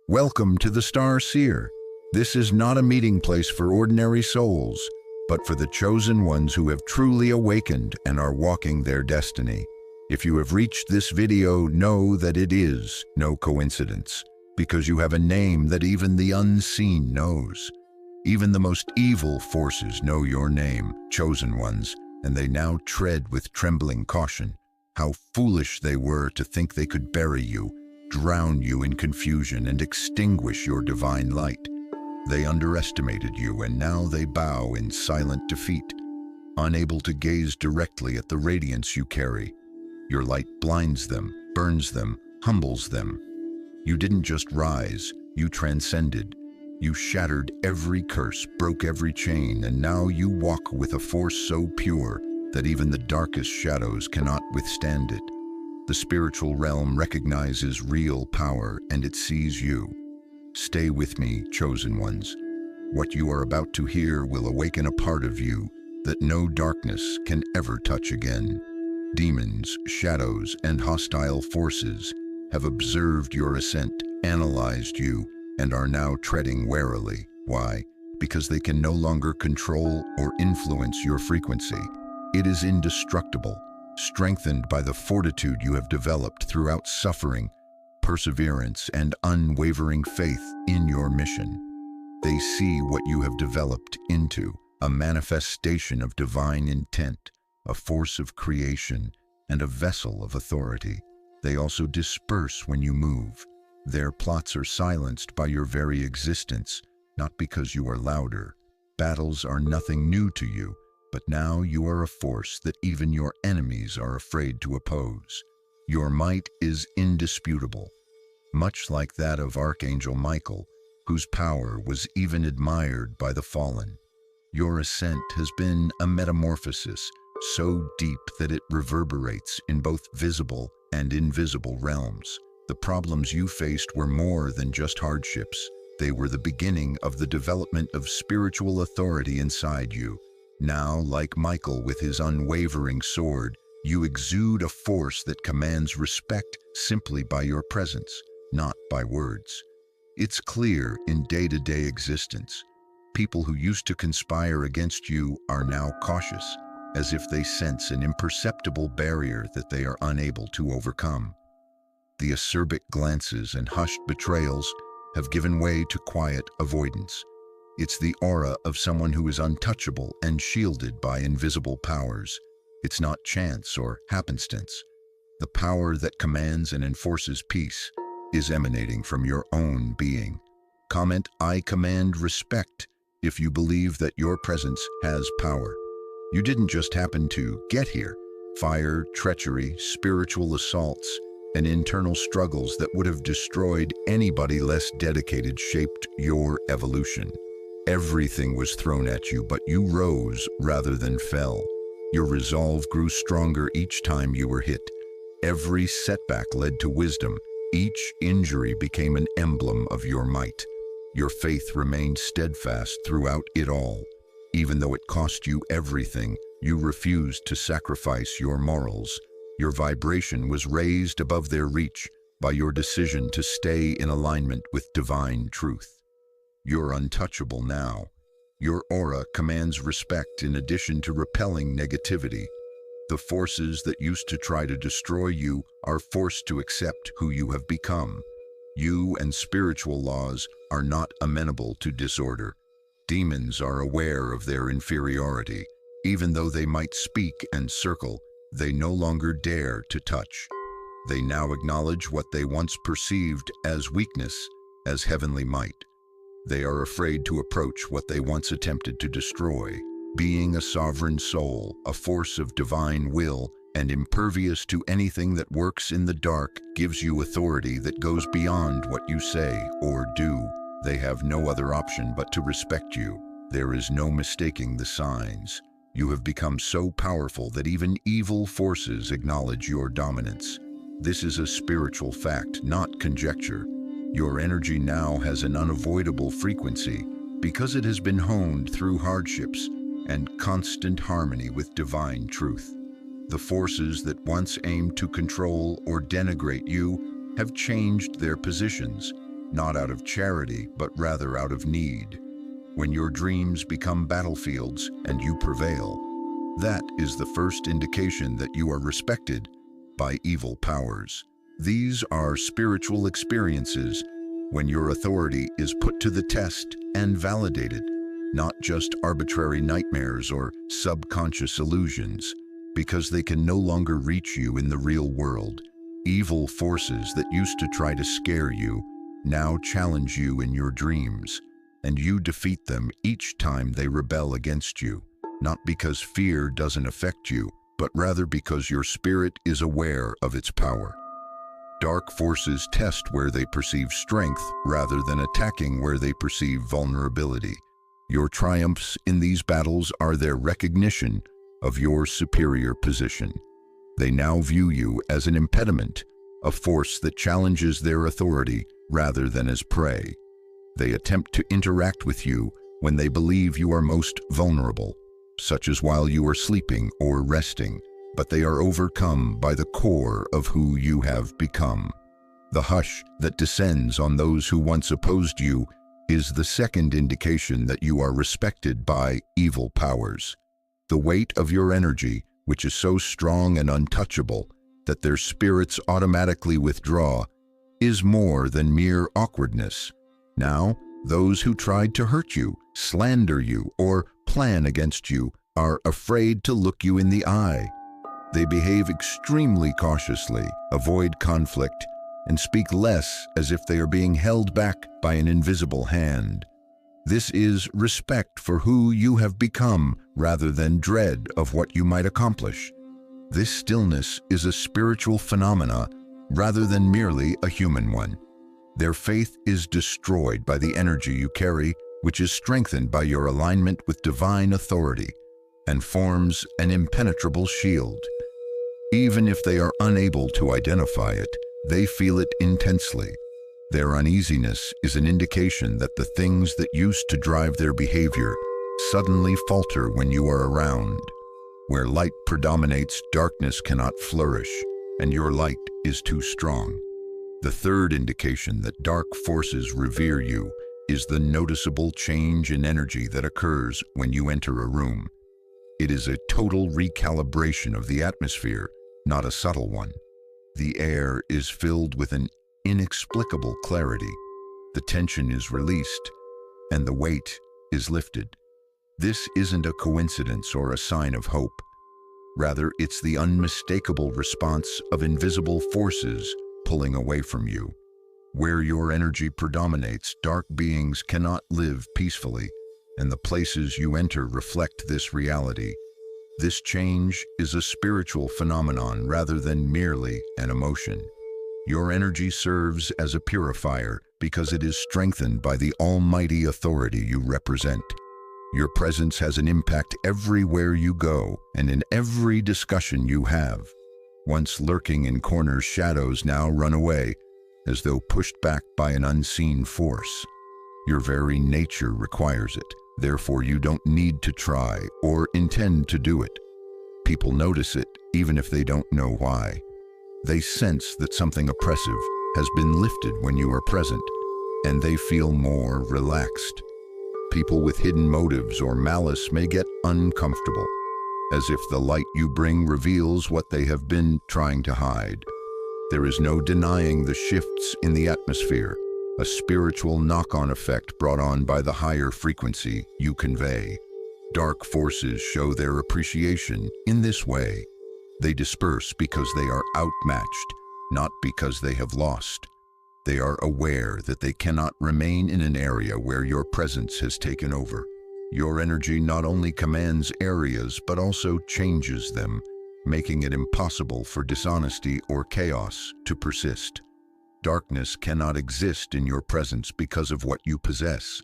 Welcome to the Starseer. This is not a meeting place for ordinary souls, but for the chosen ones who have truly awakened and are walking their destiny. If you have reached this video, know that it is no coincidence, because you have a name that even the unseen knows. Even the most evil forces know your name, chosen ones, and they now tread with trembling caution. How foolish they were to think they could bury you, drown you in confusion, and extinguish your divine light. They underestimated you, and now they bow in silent defeat, unable to gaze directly at the radiance you carry. Your light blinds them, burns them, humbles them. You didn't just rise, you transcended. You shattered every curse, broke every chain, and now you walk with a force so pure that even the darkest shadows cannot withstand it. The spiritual realm recognizes real power, and it sees you. Stay with me, chosen ones. What you are about to hear will awaken a part of you that no darkness can ever touch again. Demons, shadows, and hostile forces have observed your ascent, analyzed you, and are now treading warily. Why? Because they can no longer control or influence your frequency. It is indestructible, strengthened by the fortitude you have developed throughout suffering, perseverance, and unwavering faith in your mission. They see what you have developed into a manifestation of divine intent, a force of creation, and a vessel of authority. They also disperse when you move. Their plots are silenced by your very existence, not because you are louder. Battles are nothing new to you, but now you are a force that even your enemies are afraid to oppose. Your might is indisputable, much like that of Archangel Michael, whose power was even admired by the fallen. Your ascent has been a metamorphosis so deep that it reverberates in both visible and invisible realms. The problems you faced were more than just hardships. They were the beginning of the development of spiritual authority inside you. Now, like Michael with his unwavering sword, you exude a force that commands respect simply by your presence, not by words. It's clear in day-to-day existence. People who used to conspire against you are now cautious, as if they sense an imperceptible barrier that they are unable to overcome. The acerbic glances and hushed betrayals have given way to quiet avoidance. It's the aura of someone who is untouchable and shielded by invisible powers. It's not chance or happenstance. The power that commands and enforces peace is emanating from your own being. Comment, "I command respect," if you believe that your presence has power. You didn't just happen to get here. Fire, treachery, spiritual assaults, and internal struggles that would have destroyed anybody less dedicated shaped your evolution. Everything was thrown at you, but you rose rather than fell. Your resolve grew stronger each time you were hit. Every setback led to wisdom. Each injury became an emblem of your might. Your faith remained steadfast throughout it all. Even though it cost you everything, you refused to sacrifice your morals. Your vibration was raised above their reach by your decision to stay in alignment with divine truth. You're untouchable now. Your aura commands respect in addition to repelling negativity. The forces that used to try to destroy you are forced to accept who you have become. You and spiritual laws are not amenable to disorder. Demons are aware of their inferiority. Even though they might speak and circle, they no longer dare to touch. They now acknowledge what they once perceived as weakness as heavenly might. They are afraid to approach what they once attempted to destroy. Being a sovereign soul, a force of divine will, and impervious to anything that works in the dark gives you authority that goes beyond what you say or do. They have no other option but to respect you. There is no mistaking the signs. You have become so powerful that even evil forces acknowledge your dominance. This is a spiritual fact, not conjecture. Your energy now has an unavoidable frequency because it has been honed through hardships and constant harmony with divine truth. The forces that once aimed to control or denigrate you have changed their positions. not out of charity, but rather out of need. When your dreams become battlefields and you prevail, that is the first indication that you are respected by evil powers. These are spiritual experiences when your authority is put to the test and validated, not just arbitrary nightmares or subconscious illusions, because they can no longer reach you in the real world. Evil forces that used to try to scare you now challenge you in your dreams, and you defeat them each time they rebel against you, not because fear doesn't affect you, but rather because your spirit is aware of its power. Dark forces test where they perceive strength rather than attacking where they perceive vulnerability. Your triumphs in these battles are their recognition of your superior position. They now view you as an impediment, a force that challenges their authority rather than as prey. They attempt to interact with you when they believe you are most vulnerable, such as while you are sleeping or resting, but they are overcome by the core of who you have become. The hush that descends on those who once opposed you is the second indication that you are respected by evil powers. The weight of your energy, which is so strong and untouchable that their spirits automatically withdraw, is more than mere awkwardness. Now, those who tried to hurt you, slander you, or plan against you are afraid to look you in the eye. They behave extremely cautiously, avoid conflict, and speak less as if they are being held back by an invisible hand. This is respect for who you have become rather than dread of what you might accomplish. This stillness is a spiritual phenomena rather than merely a human one. Their faith is destroyed by the energy you carry, which is strengthened by your alignment with divine authority and forms an impenetrable shield. Even if they are unable to identify it, they feel it intensely. Their uneasiness is an indication that the things that used to drive their behavior suddenly falter when you are around. Where light predominates, darkness cannot flourish, and your light is too strong. The third indication that dark forces revere you is the noticeable change in energy that occurs when you enter a room. It is a total recalibration of the atmosphere, not a subtle one. The air is filled with an inexplicable clarity. The tension is released, and the weight is lifted. This isn't a coincidence or a sign of hope. Rather, it's the unmistakable response of invisible forces pulling away from you. Where your energy predominates, dark beings cannot live peacefully, and the places you enter reflect this reality. This change is a spiritual phenomenon rather than merely an emotion. Your energy serves as a purifier because it is strengthened by the almighty authority you represent. Your presence has an impact everywhere you go and in every discussion you have. Once lurking in corners, shadows now run away, as though pushed back by an unseen force. Your very nature requires it, therefore you don't need to try or intend to do it. People notice it, even if they don't know why. They sense that something oppressive has been lifted when you are present, and they feel more relaxed. People with hidden motives or malice may get uncomfortable, as if the light you bring reveals what they have been trying to hide. There is no denying the shifts in the atmosphere, a spiritual knock-on effect brought on by the higher frequency you convey. Dark forces show their appreciation in this way. They disperse because they are outmatched, not because they have lost. They are aware that they cannot remain in an area where your presence has taken over. Your energy not only commands areas but also changes them, making it impossible for dishonesty or chaos to persist. Darkness cannot exist in your presence because of what you possess: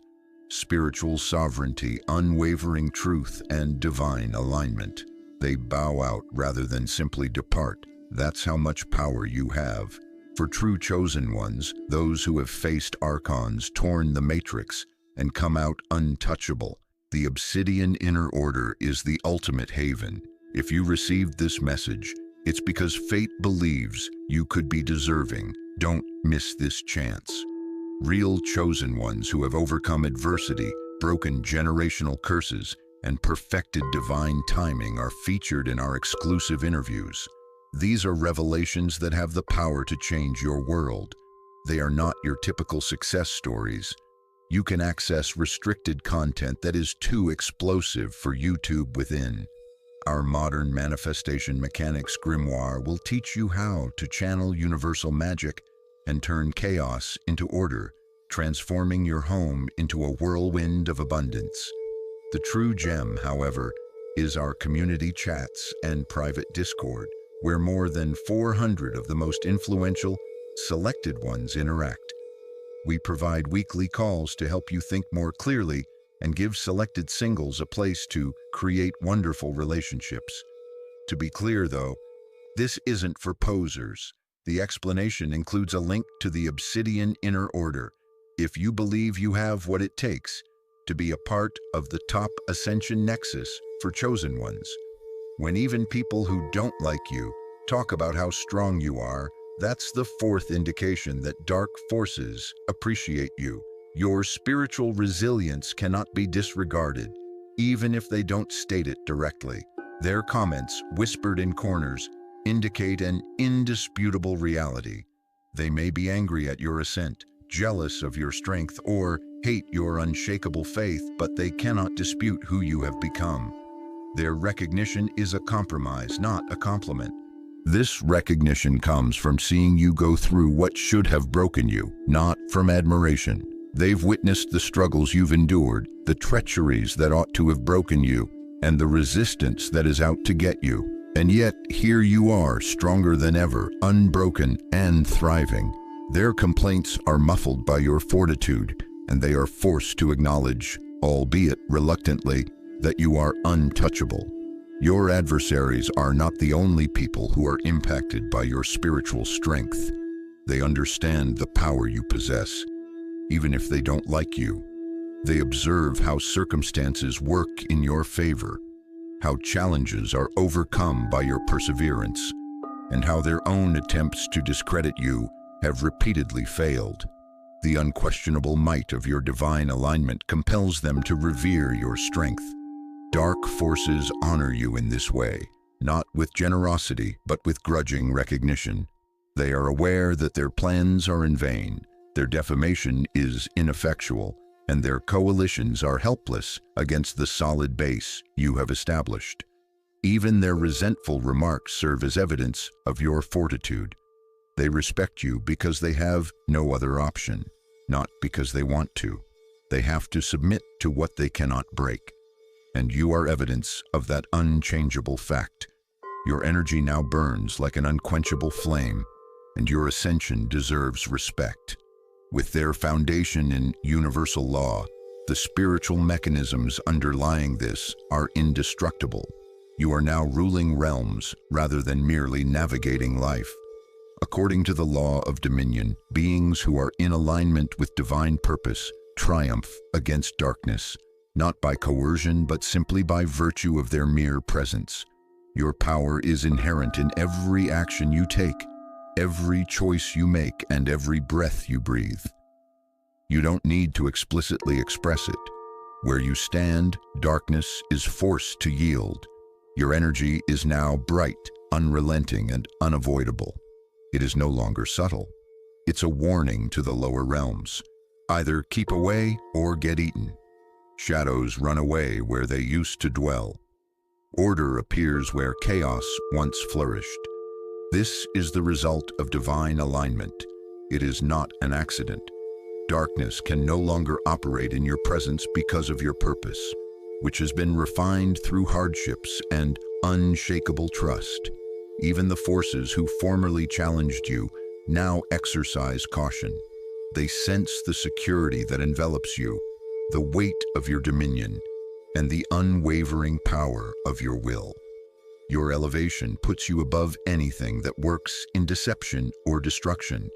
spiritual sovereignty, unwavering truth, and divine alignment. They bow out rather than simply depart. That's how much power you have. For true chosen ones, those who have faced archons, torn the matrix, and come out untouchable, the obsidian inner order is the ultimate haven. If you received this message, it's because fate believes you could be deserving. Don't miss this chance. Real chosen ones who have overcome adversity, broken generational curses, and perfected divine timing are featured in our exclusive interviews. These are revelations that have the power to change your world. They are not your typical success stories. You can access restricted content that is too explosive for YouTube within. Our modern manifestation mechanics grimoire will teach you how to channel universal magic and turn chaos into order, transforming your home into a whirlwind of abundance. The true gem, however, is our community chats and private Discord, where more than 400 of the most influential, selected ones interact. We provide weekly calls to help you think more clearly and give selected singles a place to create wonderful relationships. To be clear, though, this isn't for posers. The explanation includes a link to the Obsidian Inner Order, if you believe you have what it takes to be a part of the top ascension nexus for chosen ones. When even people who don't like you talk about how strong you are, that's the fourth indication that dark forces appreciate you. Your spiritual resilience cannot be disregarded, even if they don't state it directly. Their comments, whispered in corners, indicate an indisputable reality. They may be angry at your ascent, jealous of your strength, or hate your unshakable faith, but they cannot dispute who you have become. Their recognition is a compromise, not a compliment. This recognition comes from seeing you go through what should have broken you, not from admiration. They've witnessed the struggles you've endured, the treacheries that ought to have broken you, and the resistance that is out to get you. And yet, here you are, stronger than ever, unbroken and thriving. Their complaints are muffled by your fortitude, and they are forced to acknowledge, albeit reluctantly, that you are untouchable. Your adversaries are not the only people who are impacted by your spiritual strength. They understand the power you possess, even if they don't like you. They observe how circumstances work in your favor, how challenges are overcome by your perseverance, and how their own attempts to discredit you have repeatedly failed. The unquestionable might of your divine alignment compels them to revere your strength. Dark forces honor you in this way, not with generosity, but with grudging recognition. They are aware that their plans are in vain, their defamation is ineffectual, and their coalitions are helpless against the solid base you have established. Even their resentful remarks serve as evidence of your fortitude. They respect you because they have no other option, not because they want to. They have to submit to what they cannot break. And you are evidence of that unchangeable fact. Your energy now burns like an unquenchable flame, and your ascension deserves respect. With their foundation in universal law, the spiritual mechanisms underlying this are indestructible. You are now ruling realms rather than merely navigating life. According to the law of dominion, beings who are in alignment with divine purpose triumph against darkness, not by coercion, but simply by virtue of their mere presence. Your power is inherent in every action you take, every choice you make, and every breath you breathe. You don't need to explicitly express it. Where you stand, darkness is forced to yield. Your energy is now bright, unrelenting, and unavoidable. It is no longer subtle. It's a warning to the lower realms. Either keep away or get eaten. Shadows run away where they used to dwell. Order appears where chaos once flourished. This is the result of divine alignment. It is not an accident. Darkness can no longer operate in your presence because of your purpose, which has been refined through hardships and unshakable trust. Even the forces who formerly challenged you now exercise caution. They sense the security that envelops you, the weight of your dominion, and the unwavering power of your will. Your elevation puts you above anything that works in deception or destruction,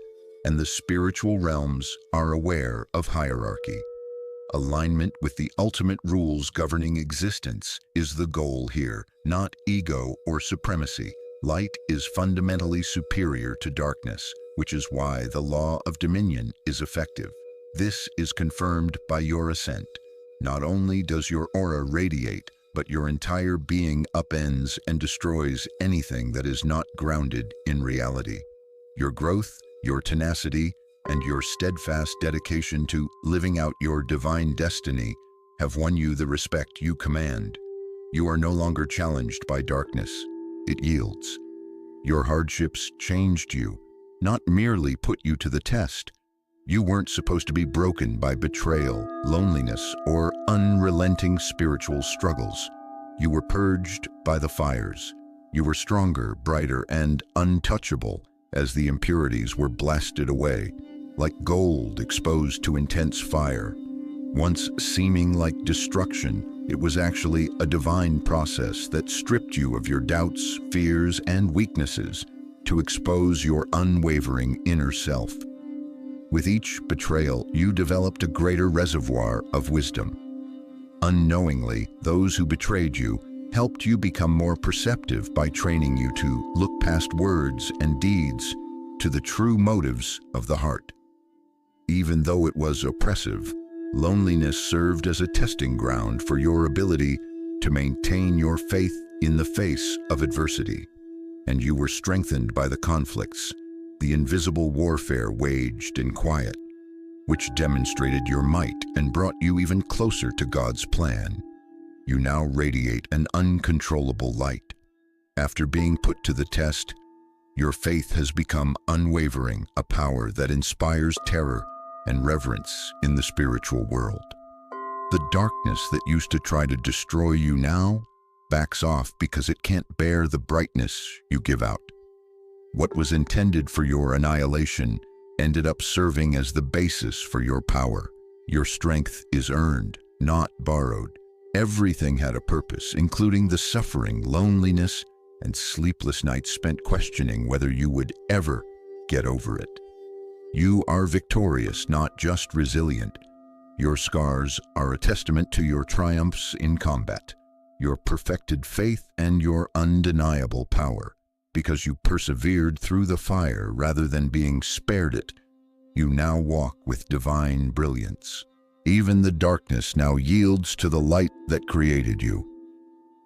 and the spiritual realms are aware of hierarchy. Alignment with the ultimate rules governing existence is the goal here, not ego or supremacy. Light is fundamentally superior to darkness, which is why the law of dominion is effective. This is confirmed by your ascent. Not only does your aura radiate, but your entire being upends and destroys anything that is not grounded in reality. Your growth, your tenacity, and your steadfast dedication to living out your divine destiny have won you the respect you command. You are no longer challenged by darkness. It yields. Your hardships changed you, not merely put you to the test. You weren't supposed to be broken by betrayal, loneliness, or unrelenting spiritual struggles. You were purged by the fires. You were stronger, brighter, and untouchable as the impurities were blasted away, like gold exposed to intense fire. Once seeming like destruction, it was actually a divine process that stripped you of your doubts, fears, and weaknesses to expose your unwavering inner self. With each betrayal, you developed a greater reservoir of wisdom. Unknowingly, those who betrayed you helped you become more perceptive by training you to look past words and deeds to the true motives of the heart. Even though it was oppressive, loneliness served as a testing ground for your ability to maintain your faith in the face of adversity. And you were strengthened by the conflicts, the invisible warfare waged in quiet, which demonstrated your might and brought you even closer to God's plan. You now radiate an uncontrollable light. After being put to the test, your faith has become unwavering, a power that inspires terror and reverence in the spiritual world. The darkness that used to try to destroy you now backs off because it can't bear the brightness you give out. What was intended for your annihilation ended up serving as the basis for your power. Your strength is earned, not borrowed. Everything had a purpose, including the suffering, loneliness, and sleepless nights spent questioning whether you would ever get over it. You are victorious, not just resilient. Your scars are a testament to your triumphs in combat, your perfected faith, and your undeniable power. Because you persevered through the fire rather than being spared it, you now walk with divine brilliance. Even the darkness now yields to the light that created you.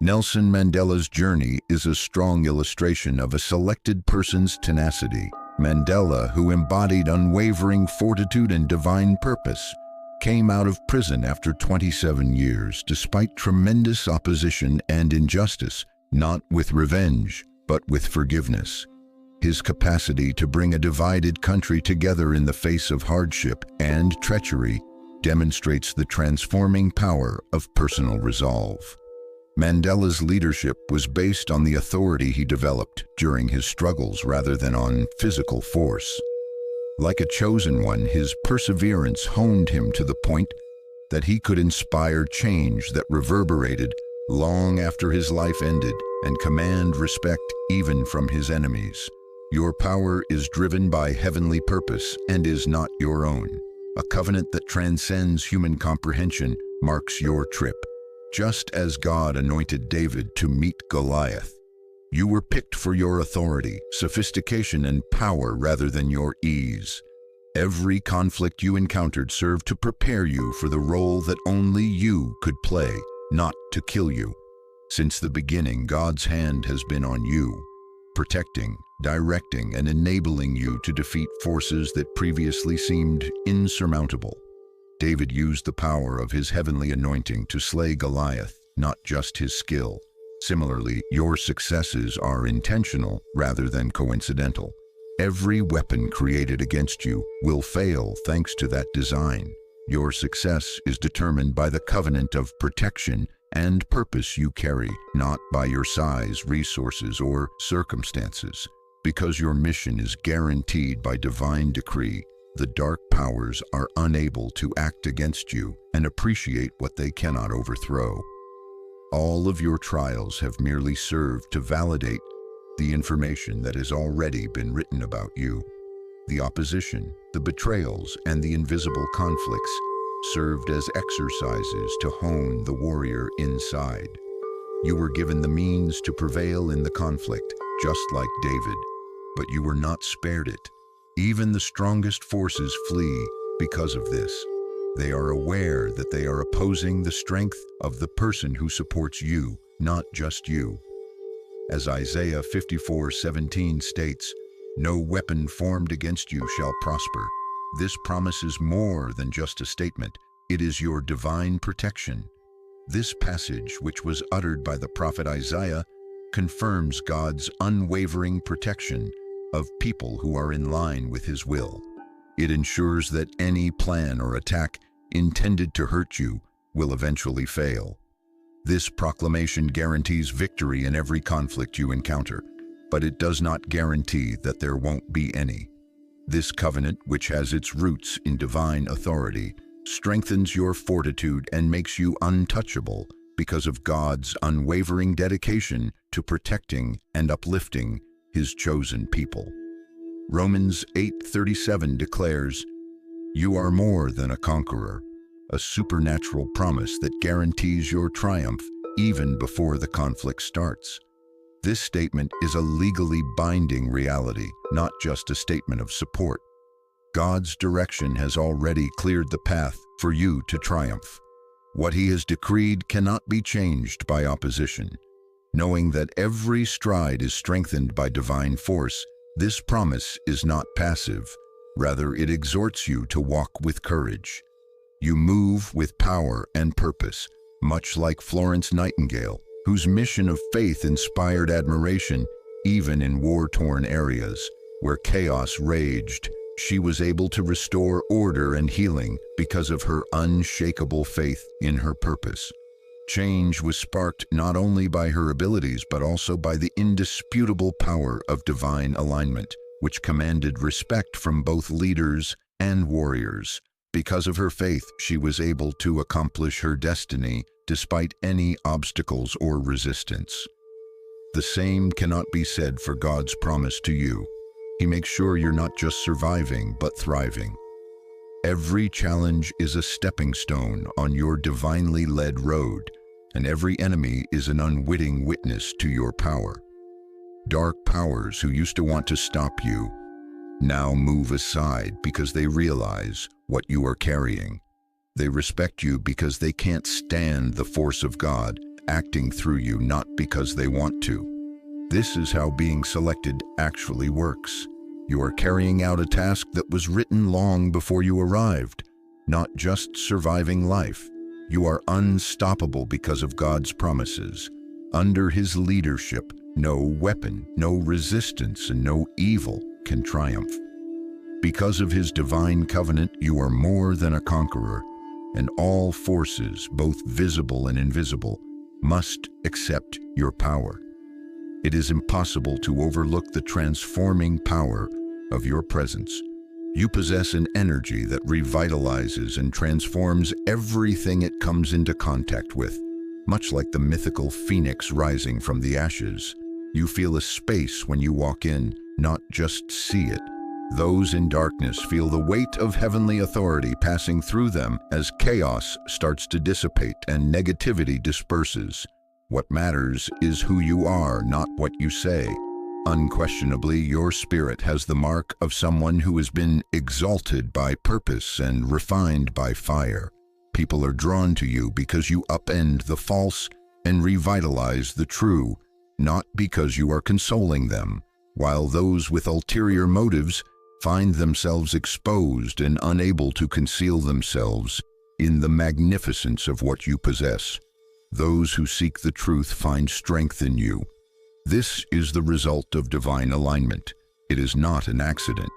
Nelson Mandela's journey is a strong illustration of a selected person's tenacity. Mandela, who embodied unwavering fortitude and divine purpose, came out of prison after 27 years, despite tremendous opposition and injustice, not with revenge, but with forgiveness. His capacity to bring a divided country together in the face of hardship and treachery demonstrates the transforming power of personal resolve. Mandela's leadership was based on the authority he developed during his struggles rather than on physical force. Like a chosen one, his perseverance honed him to the point that he could inspire change that reverberated long after his life ended and command respect even from his enemies. Your power is driven by heavenly purpose and is not your own. A covenant that transcends human comprehension marks your trip. Just as God anointed David to meet Goliath, you were picked for your authority, sophistication, and power rather than your ease. Every conflict you encountered served to prepare you for the role that only you could play, not to kill you. Since the beginning, God's hand has been on you, protecting, directing, and enabling you to defeat forces that previously seemed insurmountable. David used the power of his heavenly anointing to slay Goliath, not just his skill. Similarly, your successes are intentional rather than coincidental. Every weapon created against you will fail thanks to that design. Your success is determined by the covenant of protection and purpose you carry, not by your size, resources, or circumstances. Because your mission is guaranteed by divine decree, the dark powers are unable to act against you and appreciate what they cannot overthrow. All of your trials have merely served to validate the information that has already been written about you. The opposition, the betrayals, and the invisible conflicts served as exercises to hone the warrior inside. You were given the means to prevail in the conflict, just like David, but you were not spared it. Even the strongest forces flee Because of this, they are aware that they are opposing the strength of the person who supports you, not just you. As Isaiah 54:17 states, "No weapon formed against you shall prosper." This promise is more than just a statement. It is your divine protection. This passage, which was uttered by the prophet Isaiah, confirms God's unwavering protection of people who are in line with His will. It ensures that any plan or attack intended to hurt you will eventually fail. This proclamation guarantees victory in every conflict you encounter, but it does not guarantee that there won't be any. This covenant, which has its roots in divine authority, strengthens your fortitude and makes you untouchable because of God's unwavering dedication to protecting and uplifting His chosen people. Romans 8:37 declares, "You are more than a conqueror," a supernatural promise that guarantees your triumph even before the conflict starts. This statement is a legally binding reality, not just a statement of support. God's direction has already cleared the path for you to triumph. What He has decreed cannot be changed by opposition. Knowing that every stride is strengthened by divine force, this promise is not passive. Rather, it exhorts you to walk with courage. You move with power and purpose, much like Florence Nightingale, whose mission of faith inspired admiration even in war-torn areas. Where chaos raged, she was able to restore order and healing because of her unshakable faith in her purpose. Change was sparked not only by her abilities but also by the indisputable power of divine alignment, which commanded respect from both leaders and warriors. Because of her faith, she was able to accomplish her destiny despite any obstacles or resistance. The same cannot be said for God's promise to you. He makes sure you're not just surviving, but thriving. Every challenge is a stepping stone on your divinely led road, and every enemy is an unwitting witness to your power. Dark powers who used to want to stop you now move aside because they realize what you are carrying. They respect you because they can't stand the force of God acting through you, not because they want to. This is how being selected actually works. You are carrying out a task that was written long before you arrived, not just surviving life. You are unstoppable because of God's promises. Under His leadership, no weapon, no resistance, and no evil can triumph. Because of His divine covenant, you are more than a conqueror, and all forces, both visible and invisible, must accept your power. It is impossible to overlook the transforming power of your presence. You possess an energy that revitalizes and transforms everything it comes into contact with. Much like the mythical phoenix rising from the ashes, you feel a space when you walk in, not just see it. Those in darkness feel the weight of heavenly authority passing through them as chaos starts to dissipate and negativity disperses. What matters is who you are, not what you say. Unquestionably, your spirit has the mark of someone who has been exalted by purpose and refined by fire. People are drawn to you because you upend the false and revitalize the true, not because you are consoling them, while those with ulterior motives find themselves exposed and unable to conceal themselves in the magnificence of what you possess. Those who seek the truth find strength in you. This is the result of divine alignment. It is not an accident.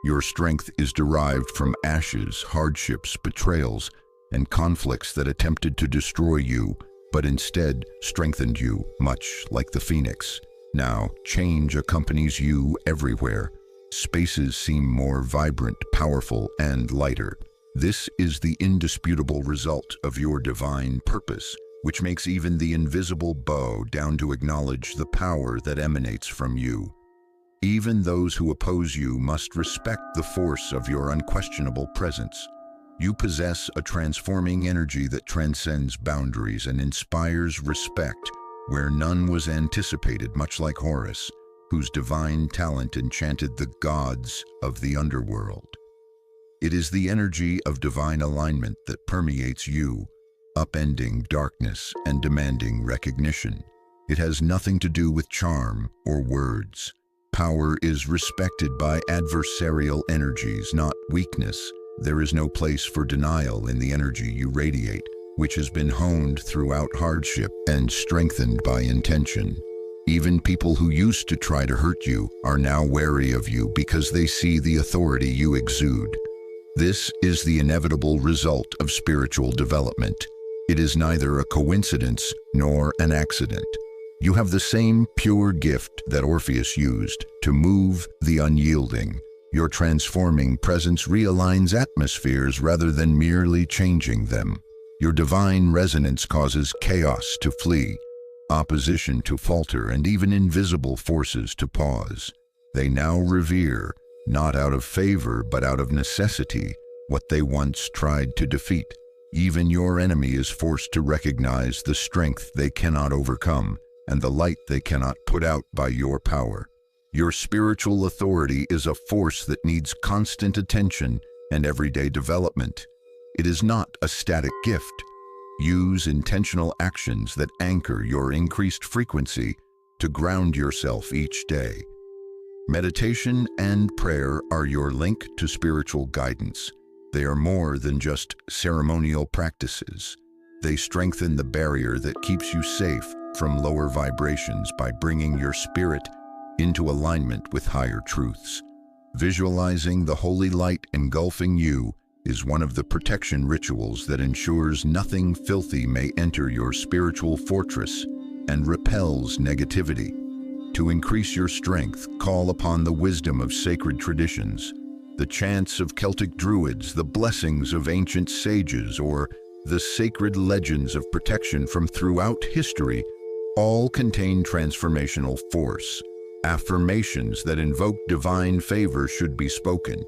Your strength is derived from ashes, hardships, betrayals, and conflicts that attempted to destroy you, but instead strengthened you, much like the phoenix. Now, change accompanies you everywhere. Spaces seem more vibrant, powerful, and lighter. This is the indisputable result of your divine purpose, which makes even the invisible bow down to acknowledge the power that emanates from you. Even those who oppose you must respect the force of your unquestionable presence. You possess a transforming energy that transcends boundaries and inspires respect where none was anticipated, much like Horus, whose divine talent enchanted the gods of the underworld. It is the energy of divine alignment that permeates you, upending darkness and demanding recognition. It has nothing to do with charm or words. Power is respected by adversarial energies, not weakness. There is no place for denial in the energy you radiate, which has been honed throughout hardship and strengthened by intention. Even people who used to try to hurt you are now wary of you because they see the authority you exude. This is the inevitable result of spiritual development. It is neither a coincidence nor an accident. You have the same pure gift that Orpheus used to move the unyielding. Your transforming presence realigns atmospheres rather than merely changing them. Your divine resonance causes chaos to flee, opposition to falter, and even invisible forces to pause. They now revere, not out of favor but out of necessity, what they once tried to defeat. Even your enemy is forced to recognize the strength they cannot overcome and the light they cannot put out by your power. Your spiritual authority is a force that needs constant attention and everyday development. It is not a static gift. Use intentional actions that anchor your increased frequency to ground yourself each day. Meditation and prayer are your link to spiritual guidance. They are more than just ceremonial practices. They strengthen the barrier that keeps you safe from lower vibrations by bringing your spirit into alignment with higher truths. Visualizing the holy light engulfing you is one of the protection rituals that ensures nothing filthy may enter your spiritual fortress and repels negativity. To increase your strength, call upon the wisdom of sacred traditions, the chants of Celtic druids, the blessings of ancient sages, or the sacred legends of protection from throughout history. All contain transformational force. Affirmations that invoke divine favor should be spoken.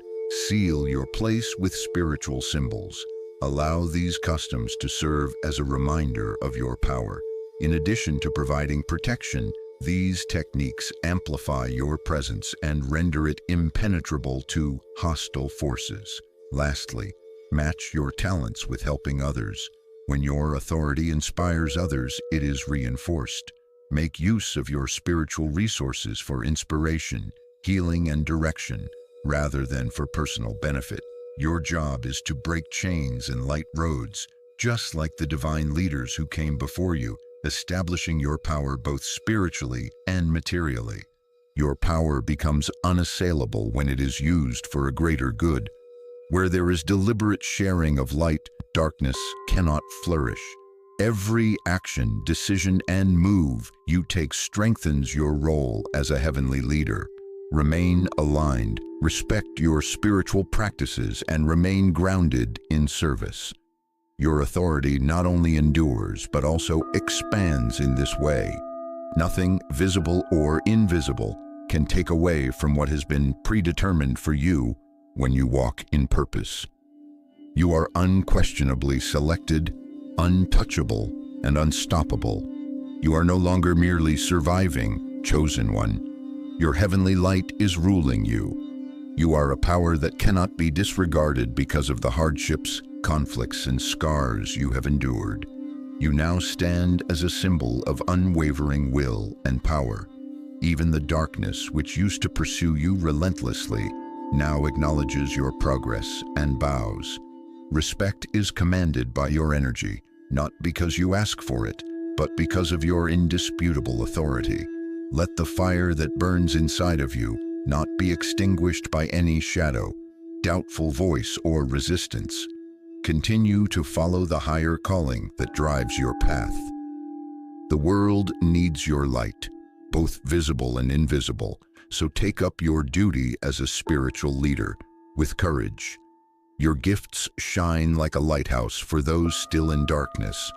Seal your place with spiritual symbols. Allow these customs to serve as a reminder of your power. In addition to providing protection, these techniques amplify your presence and render it impenetrable to hostile forces. Lastly, match your talents with helping others. When your authority inspires others, it is reinforced. Make use of your spiritual resources for inspiration, healing, and direction, rather than for personal benefit. Your job is to break chains and light roads, just like the divine leaders who came before you, establishing your power both spiritually and materially. Your power becomes unassailable when it is used for a greater good. Where there is deliberate sharing of light, darkness cannot flourish. Every action, decision, and move you take strengthens your role as a heavenly leader. Remain aligned, respect your spiritual practices, and remain grounded in service. Your authority not only endures, but also expands in this way. Nothing, visible or invisible, can take away from what has been predetermined for you when you walk in purpose. You are unquestionably selected, untouchable, and unstoppable. You are no longer merely surviving, chosen one. Your heavenly light is ruling you. You are a power that cannot be disregarded because of the hardships, conflicts, and scars you have endured. You now stand as a symbol of unwavering will and power. Even the darkness which used to pursue you relentlessly now acknowledges your progress and bows. Respect is commanded by your energy, not because you ask for it, but because of your indisputable authority. Let the fire that burns inside of you not be extinguished by any shadow, doubtful voice, or resistance. Continue to follow the higher calling that drives your path. The world needs your light, both visible and invisible, so take up your duty as a spiritual leader with courage. Your gifts shine like a lighthouse for those still in darkness.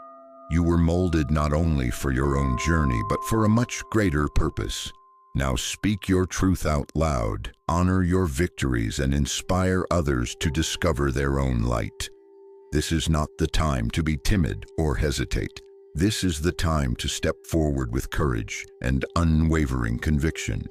You were molded not only for your own journey, but for a much greater purpose. Now speak your truth out loud, honor your victories, and inspire others to discover their own light. This is not the time to be timid or hesitate. This is the time to step forward with courage and unwavering conviction.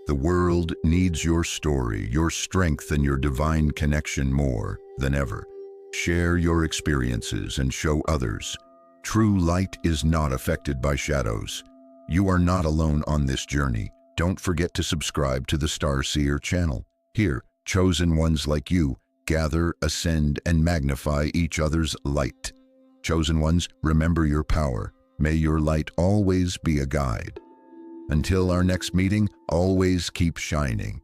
The world needs your story, your strength, and your divine connection more than ever. Share your experiences and show others. True light is not affected by shadows. You are not alone on this journey. Don't forget to subscribe to the Starseer channel. Here, chosen ones like you gather, ascend, and magnify each other's light. Chosen ones, remember your power. May your light always be a guide. Until our next meeting, always keep shining.